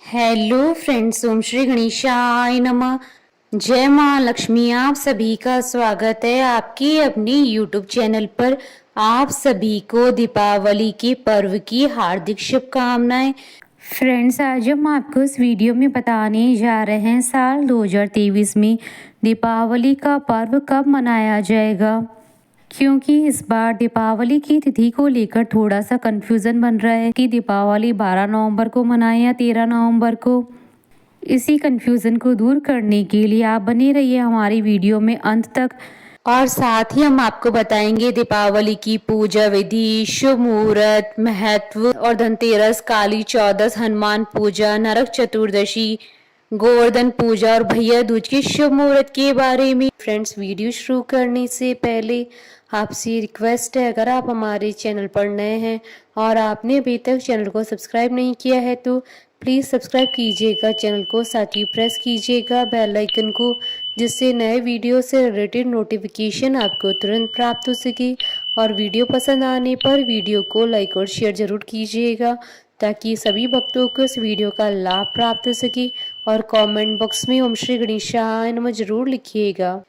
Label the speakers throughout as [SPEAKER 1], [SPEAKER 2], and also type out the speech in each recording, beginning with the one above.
[SPEAKER 1] Hello friends, ओम श्री गणेशाय नमः। जय माँ लक्ष्मी। आप सभी का स्वागत है आपकी अपनी यूट्यूब चैनल पर। आप सभी को दीपावली के पर्व की हार्दिक शुभकामनाएं। फ्रेंड्स, आज हम आपको इस वीडियो में बताने जा रहे हैं साल 2023 में दीपावली का पर्व कब मनाया जाएगा, क्योंकि इस बार दीपावली की तिथि को लेकर थोड़ा सा कंफ्यूजन बन रहा है कि दीपावली 12 नवंबर को मनाएं या 13 नवंबर को। इसी कंफ्यूजन को दूर करने के लिए आप बने रहिए हमारी वीडियो में अंत तक, और साथ ही हम आपको बताएंगे दीपावली की पूजा विधि, शुभ मुहूर्त, महत्व और धनतेरस, काली चौदस, हनुमान पूजा, नरक चतुर्दशी, गोवर्धन पूजा और भैया दूज के शुभ मुहूर्त के बारे में। फ्रेंड्स, वीडियो शुरू करने से पहले आपसे रिक्वेस्ट है, अगर आप हमारे चैनल पर नए हैं और आपने अभी तक चैनल को सब्सक्राइब नहीं किया है तो प्लीज़ सब्सक्राइब कीजिएगा चैनल को, साथ ही प्रेस कीजिएगा बेल आइकन को, जिससे नए वीडियो से रिलेटेड नोटिफिकेशन आपको तुरंत प्राप्त हो सके। और वीडियो पसंद आने पर वीडियो को लाइक और शेयर जरूर कीजिएगा ताकि सभी भक्तों को इस वीडियो का लाभ प्राप्त हो सके। और कमेंट बॉक्स में ओम श्री गणेशाय नमः जरूर लिखिएगा।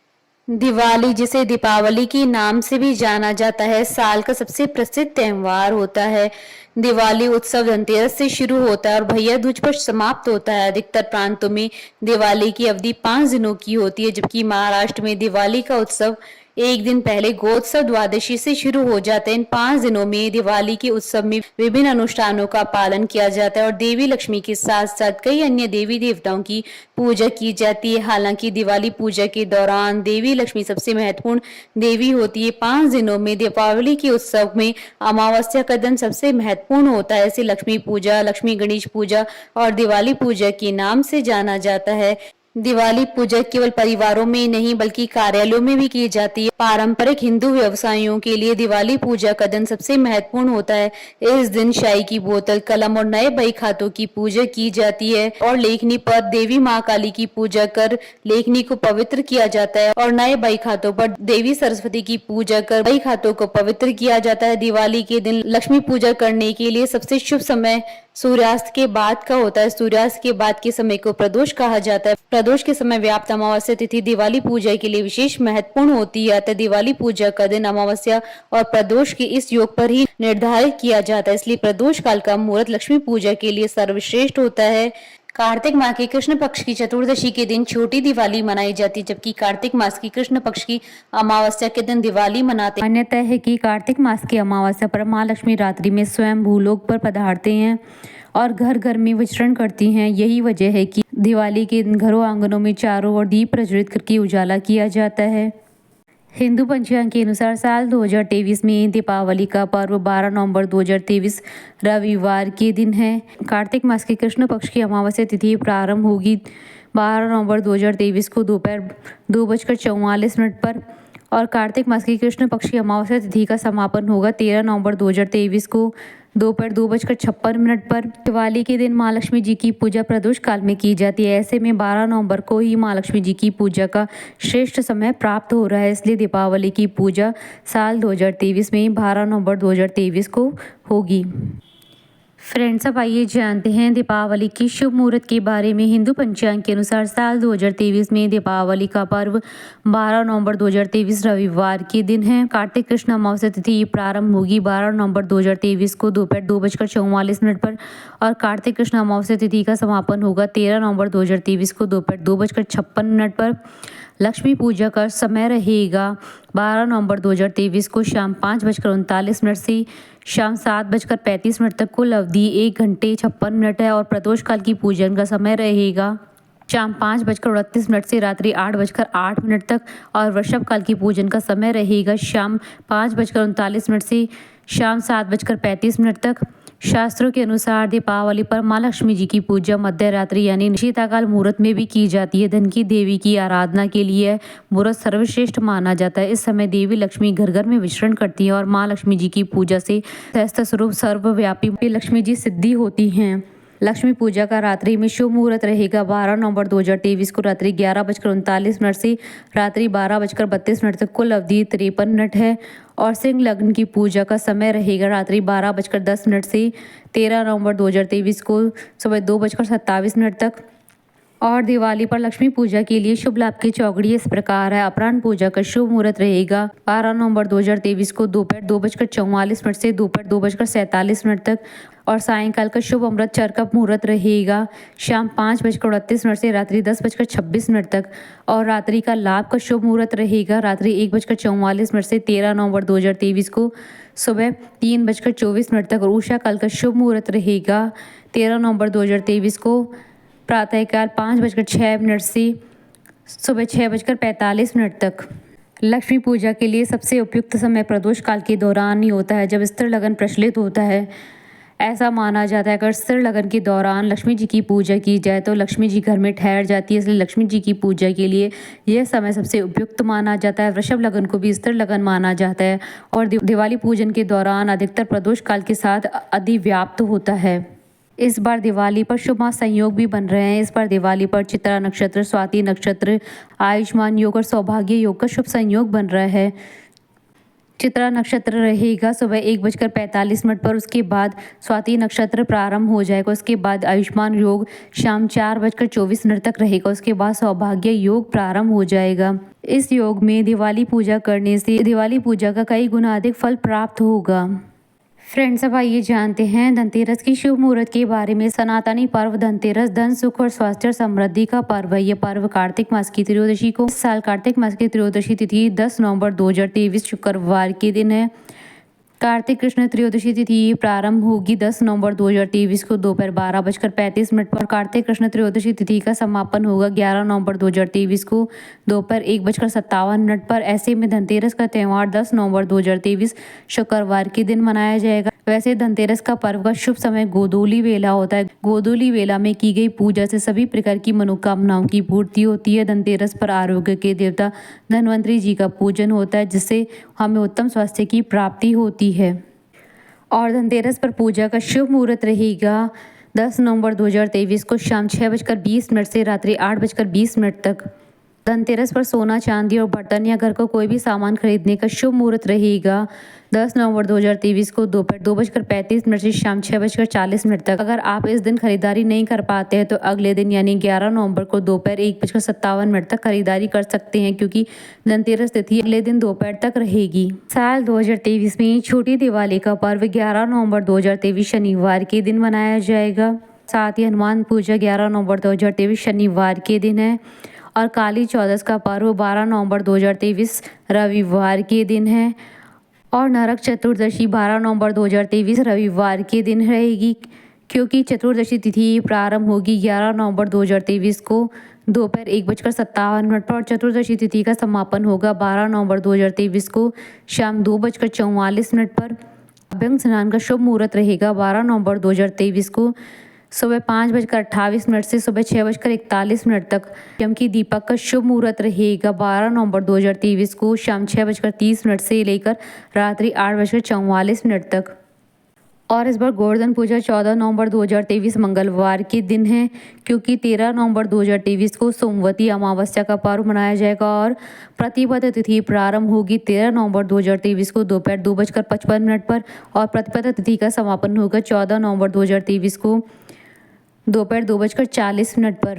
[SPEAKER 1] दिवाली, जिसे दीपावली के नाम से भी जाना जाता है, साल का सबसे प्रसिद्ध त्योहार होता है। दिवाली उत्सव धनतेरस से शुरू होता है और भैया दूज पर समाप्त होता है। अधिकतर प्रांतों में दिवाली की अवधि 5 दिनों की होती है, जबकि महाराष्ट्र में दिवाली का उत्सव एक दिन पहले गोत्सव द्वादशी से शुरू हो जाते हैं। इन 5 दिनों में दिवाली के उत्सव में विभिन्न अनुष्ठानों का पालन किया जाता है और देवी लक्ष्मी के साथ साथ कई अन्य देवी देवताओं की पूजा की जाती है। हालांकि दिवाली पूजा के दौरान देवी लक्ष्मी सबसे महत्वपूर्ण देवी होती है। 5 दिनों में दीपावली के उत्सव में अमावस्या का दिन सबसे महत्वपूर्ण होता है। इसे लक्ष्मी पूजा, लक्ष्मी गणेश पूजा और दिवाली पूजा के नाम से जाना जाता है। दिवाली पूजा केवल परिवारों में नहीं बल्कि कार्यालयों में भी की जाती है। पारंपरिक हिंदू व्यवसायियों के लिए दिवाली पूजा का दिन सबसे महत्वपूर्ण होता है। इस दिन शाही की बोतल, कलम और नए बही खातों की पूजा की जाती है और लेखनी पर देवी माँ काली की पूजा कर लेखनी को पवित्र किया जाता है और नए बही खातों पर देवी सरस्वती की पूजा कर बही खातों को पवित्र किया जाता है। दिवाली के दिन लक्ष्मी पूजा करने के लिए सबसे शुभ समय सूर्यास्त के बाद का होता है। सूर्यास्त के बाद के समय को प्रदोष कहा जाता है। प्रदोष के समय व्याप्त अमावस्या तिथि दिवाली पूजा के लिए विशेष महत्वपूर्ण होती है। अतः दिवाली पूजा का दिन अमावस्या और प्रदोष के इस योग पर ही निर्धारित किया जाता है, इसलिए प्रदोष काल का मुहूर्त लक्ष्मी पूजा के लिए सर्वश्रेष्ठ होता है। कार्तिक माह के कृष्ण पक्ष की चतुर्दशी के दिन छोटी दिवाली मनाई जाती है, जबकि कार्तिक मास की कृष्ण पक्ष की अमावस्या के दिन दिवाली मनाते हैं। मान्यता है कि कार्तिक मास की अमावस्या पर माँ लक्ष्मी रात्रि में स्वयं भूलोक पर पधारते हैं और घर घर में विचरण करती हैं। यही वजह है कि दिवाली के दिन घरों आंगनों में चारों ओर दीप प्रज्वलित करके उजाला किया जाता है। हिंदू पंचांग के अनुसार साल 2023 में दीपावली का पर्व 12 नवंबर 2023 रविवार के दिन है। कार्तिक मास के कृष्ण पक्ष की अमावस्या तिथि प्रारंभ होगी 12 नवंबर 2023 को दोपहर 2:44 पर और कार्तिक मास की कृष्ण पक्ष की अमावस्या तिथि का समापन होगा 13 नवंबर 2023 को दोपहर 2:56 पर। दिवाली के दिन माँ लक्ष्मी जी की पूजा प्रदोष काल में की जाती है। ऐसे में 12 नवंबर को ही माँ लक्ष्मी जी की पूजा का श्रेष्ठ समय प्राप्त हो रहा है, इसलिए दीपावली की पूजा साल 2023 में 12 नवंबर 2023 को होगी। फ्रेंड्स, अब आइए जानते हैं दीपावली की शुभ मुहूर्त के बारे में। हिंदू पंचांग के अनुसार साल 2023 में दीपावली का पर्व 12 नवंबर 2023 रविवार के दिन है। कार्तिक कृष्ण अमावस्या तिथि प्रारंभ होगी 12 नवंबर 2023 को दोपहर 2:44 पर और कार्तिक कृष्ण अमावस्या तिथि का समापन होगा 13 नवंबर 2023 को दोपहर 2:56 पर। लक्ष्मी पूजा का समय रहेगा 12 नवंबर 2023 को शाम 5:39 से शाम 7:35 तक। कुल अवधि 1 घंटे 56 मिनट है और प्रदोष काल की पूजन का समय रहेगा शाम 5:38 से रात्रि 8:08 तक और वृषभ काल की पूजन का समय रहेगा शाम 5:39 से शाम 7:35 तक। शास्त्रों के अनुसार दीपावली पर माँ लक्ष्मी जी की पूजा मध्य रात्रि यानी निशिताकाल मुहूर्त में भी की जाती है। धन की देवी की आराधना के लिए मुहूर्त सर्वश्रेष्ठ माना जाता है। इस समय देवी लक्ष्मी घर घर में विचरण करती है और माँ लक्ष्मी जी की पूजा से सहस्त्र स्वरूप सर्वव्यापी लक्ष्मी जी सिद्धि होती हैं। लक्ष्मी पूजा का रात्रि में शुभ मुहूर्त रहेगा 12 नवंबर 2023 को रात्रि 11:39 से रात्रि 12:32 तक। कुल अवधि 53 मिनट है। और सिंह लग्न की पूजा का समय रहेगा रात्रि 12:10 से 13 नवंबर 2023 को सुबह 2:27 तक। और दिवाली पर लक्ष्मी पूजा के लिए शुभ लाभ की चौकड़ी इस प्रकार है। अपराह्न पूजा का शुभ मुहूर्त रहेगा 12 नवंबर 2023 को दोपहर 2:44 से दोपहर 2:47 तक। और सायंकाल का शुभ अमृत चरकप मुहूर्त रहेगा शाम 5:38 से रात्रि 10:26 तक। और रात्रि का लाभ का शुभ मुहूर्त रहेगा रात्रि 1:44 से 13 नवंबर 2023 को सुबह 3:24 तक। और उषा काल का शुभ मुहूर्त रहेगा 13 नवंबर 2023 को प्रातःकाल 5:06 से सुबह 6:45 तक। लक्ष्मी पूजा के लिए सबसे उपयुक्त समय प्रदोष काल के दौरान ही होता है, जब स्त्री लगन प्रचलित होता है। ऐसा माना जाता है अगर स्त्री लगन के दौरान लक्ष्मी जी की पूजा की जाए तो लक्ष्मी जी घर में ठहर जाती है, इसलिए लक्ष्मी जी की पूजा के लिए यह समय सबसे उपयुक्त माना जाता है। वृषभ लगन को भी स्त्री लगन माना जाता है और दिवाली पूजन के दौरान अधिकतर प्रदोष काल के साथ अधिव्याप्त होता है। इस बार दिवाली पर शुभ संयोग भी बन रहे हैं। इस बार दिवाली पर चित्रा नक्षत्र, स्वाति नक्षत्र, आयुष्मान योग और सौभाग्य योग का शुभ संयोग बन रहा है। चित्रा नक्षत्र रहेगा सुबह 1:45 पर, उसके बाद स्वाति नक्षत्र प्रारंभ हो जाएगा, उसके बाद आयुष्मान योग शाम 4:24 तक रहेगा, उसके बाद सौभाग्य योग प्रारंभ हो जाएगा। इस योग में दिवाली पूजा करने से दिवाली पूजा का कई गुना अधिक फल प्राप्त होगा। फ्रेंड्स, अब आइए जानते हैं धनतेरस की शुभ मुहूर्त के बारे में। सनातनी पर्व धनतेरस धन, सुख और स्वास्थ्य और समृद्धि का पर्व है। यह पर्व कार्तिक मास की त्रयोदशी को, इस साल कार्तिक मास की त्रयोदशी तिथि 10 नवंबर 2023 शुक्रवार के दिन है। कार्तिक कृष्ण त्रयोदशी तिथि प्रारंभ होगी 10 नवंबर 2023 को दोपहर 12:35 पर। कार्तिक कृष्ण त्रयोदशी तिथि का समापन होगा 11 नवंबर 2023 को दोपहर 1:57 पर। ऐसे में धनतेरस का त्यौहार 10 नवंबर 2023 शुक्रवार के दिन मनाया जाएगा। वैसे धनतेरस का पर्व का शुभ समय गोधूली वेला होता है। गोधूली वेला में की गई पूजा से सभी प्रकार की मनोकामनाओं की पूर्ति होती है। धनतेरस पर आरोग्य के देवता धन्वंतरी जी का पूजन होता है, जिससे हमें उत्तम स्वास्थ्य की प्राप्ति होती है। और धनतेरस पर पूजा का शुभ मुहूर्त रहेगा 10 नवंबर 2023 को शाम 6:20 से रात्रि 8:20 तक। धनतेरस पर सोना, चांदी और बर्तन या घर का कोई भी सामान खरीदने का शुभ मुहूर्त रहेगा 10 नवंबर 2023 को दोपहर 2:35 से शाम 6:40 तक। अगर आप इस दिन खरीदारी नहीं कर पाते हैं तो अगले दिन यानी 11 नवंबर को दोपहर 1:57 तक खरीदारी कर सकते हैं, क्योंकि धनतेरस तिथि अगले दिन दोपहर तक रहेगी। साल 2023 में छोटी दिवाली का पर्व 11 नवंबर 2023 शनिवार के दिन मनाया जाएगा। साथ ही हनुमान पूजा 11 नवंबर 2023 शनिवार के दिन है। और काली चौदस का पर्व 12 नवंबर 2023 रविवार के दिन है। और नरक चतुर्दशी 12 नवंबर 2023 रविवार के दिन रहेगी, क्योंकि चतुर्दशी तिथि प्रारंभ होगी 11 नवंबर 2023 को दोपहर 1:57 पर। और चतुर्दशी तिथि का समापन होगा 12 नवंबर 2023 को शाम 2:44 पर। अभ्यंग स्नान का शुभ मुहूर्त रहेगा 12 नवंबर 2023 को सुबह 5:28 से सुबह 6:41 तक। जबकि दीपक का शुभ मुहूर्त रहेगा 12 नवंबर 2023 को शाम 6:30 से लेकर रात्रि 8:44 तक। और इस बार गोवर्धन पूजा 14 नवंबर 2023 मंगलवार के दिन है, क्योंकि 13 नवंबर 2023 को सोमवती अमावस्या का पर्व मनाया जाएगा। और प्रतिपदा तिथि प्रारंभ होगी 13 नवंबर 2023 को दोपहर 2:55 पर। और प्रतिपदा तिथि का समापन होगा 14 नवंबर 2023 को दोपहर 2:40 पर।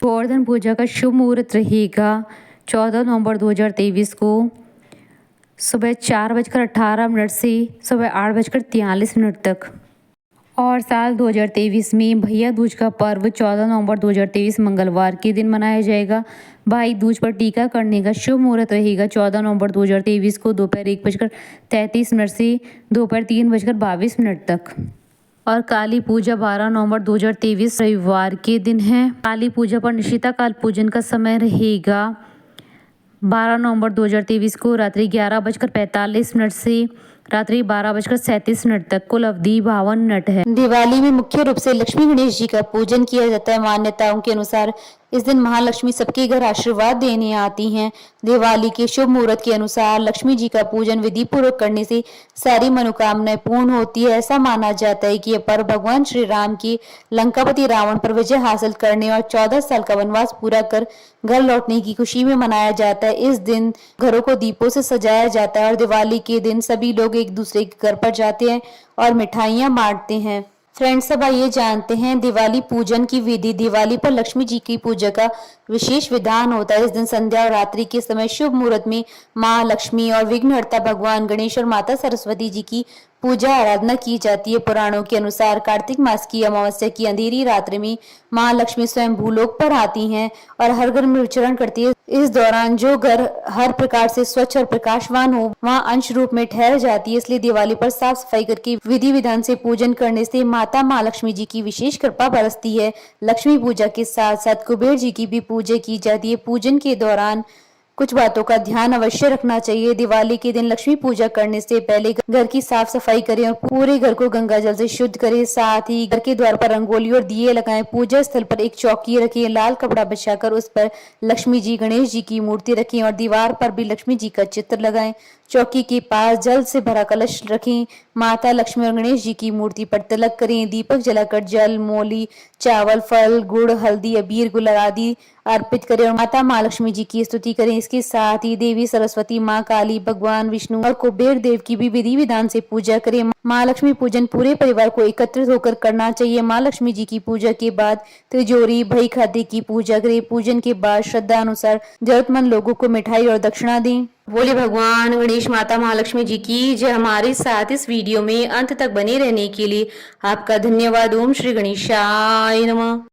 [SPEAKER 1] गोवर्धन पूजा का शुभ मुहूर्त रहेगा 14 नवंबर 2023 को सुबह 4:18 से सुबह 8:43 तक। और साल 2023 में भैया दूज का पर्व 14 नवंबर 2023 मंगलवार के दिन मनाया जाएगा। भाई दूज पर टीका करने का शुभ मुहूर्त रहेगा 14 नवंबर 2023 को दोपहर 1:33 से दोपहर 3:22 तक। और काली पूजा 12 नवंबर 2023 रविवार के दिन है। काली पूजा पर निशिता काल पूजन का समय रहेगा 12 नवंबर 2023 को रात्रि 11:45 से रात्रि 12:37 तक। कुल अवधि 52 मिनट है। दिवाली में मुख्य रूप से लक्ष्मी गणेश जी का पूजन किया जाता है। मान्यताओं के अनुसार इस दिन महालक्ष्मी सबके घर आशीर्वाद देने आती हैं। दिवाली के शुभ मुहूर्त के अनुसार लक्ष्मी जी का पूजन विधि पूर्वक करने से सारी मनोकामनाएं पूर्ण होती है। ऐसा माना जाता है कि यह पर्व भगवान श्री राम की लंकापति रावण पर विजय हासिल करने और 14 साल का वनवास पूरा कर घर लौटने की खुशी में मनाया जाता है। इस दिन घरों को दीपों से सजाया जाता है और दिवाली के दिन सभी लोग एक दूसरे के घर पर जाते हैं और मिठाइयां बांटते हैं। फ्रेंड्स, अब आइए जानते हैं दिवाली पूजन की विधि। दिवाली पर लक्ष्मी जी की पूजा का विशेष विधान होता है। इस दिन संध्या और रात्रि के समय शुभ मुहूर्त में माँ लक्ष्मी और विघ्नहर्ता भगवान गणेश और माता सरस्वती जी की पूजा आराधना की जाती है। पुराणों के अनुसार कार्तिक मास की अमावस्या की अंधेरी रात्रि में माँ लक्ष्मी स्वयं भूलोक पर आती हैं और हर घर में विचरण करती है। इस दौरान जो घर हर प्रकार से स्वच्छ और प्रकाशवान हो वहाँ अंश रूप में ठहर जाती है। इसलिए दिवाली पर साफ सफाई करके विधि विधान से पूजन करने से माता माँ लक्ष्मी जी की विशेष कृपा बरसती है। लक्ष्मी पूजा के साथ साथ कुबेर जी की भी पूजा की जाती है। पूजन के दौरान कुछ बातों का ध्यान अवश्य रखना चाहिए। दिवाली के दिन लक्ष्मी पूजा करने से पहले घर की साफ सफाई करें और पूरे घर को गंगा जल से शुद्ध करें। साथ ही घर के द्वार पर रंगोली और दिए लगाएं। पूजा स्थल पर एक चौकी रखें, लाल कपड़ा बिछाकर उस पर लक्ष्मी जी गणेश जी की मूर्ति रखें और दीवार पर भी लक्ष्मी जी का चित्र लगाएं। चौकी के पास जल से भरा कलश रखें। माता लक्ष्मी और गणेश जी की मूर्ति पर तिलक करें। दीपक जलाकर जल, मोली, चावल, फल, गुड़, हल्दी, अबीर, गुलाल आदि अर्पित करें और माता माँ लक्ष्मी जी की स्तुति करें। इसके साथ ही देवी सरस्वती, माँ काली, भगवान विष्णु और कुबेर देव की भी विधि विधान से पूजा करें। माँ लक्ष्मी पूजन पूरे परिवार को एकत्रित होकर करना चाहिए। माँ लक्ष्मी जी की पूजा के बाद तिजोरी, बही खाते की पूजा करें। पूजन के बाद श्रद्धा अनुसार जरूरतमंद लोगों को मिठाई और दक्षिणा दें। बोले भगवान गणेश, माता महालक्ष्मी जी की जय। हमारे साथ इस वीडियो में अंत तक बने रहने के लिए आपका धन्यवाद। ओम श्री गणेशाय नमः।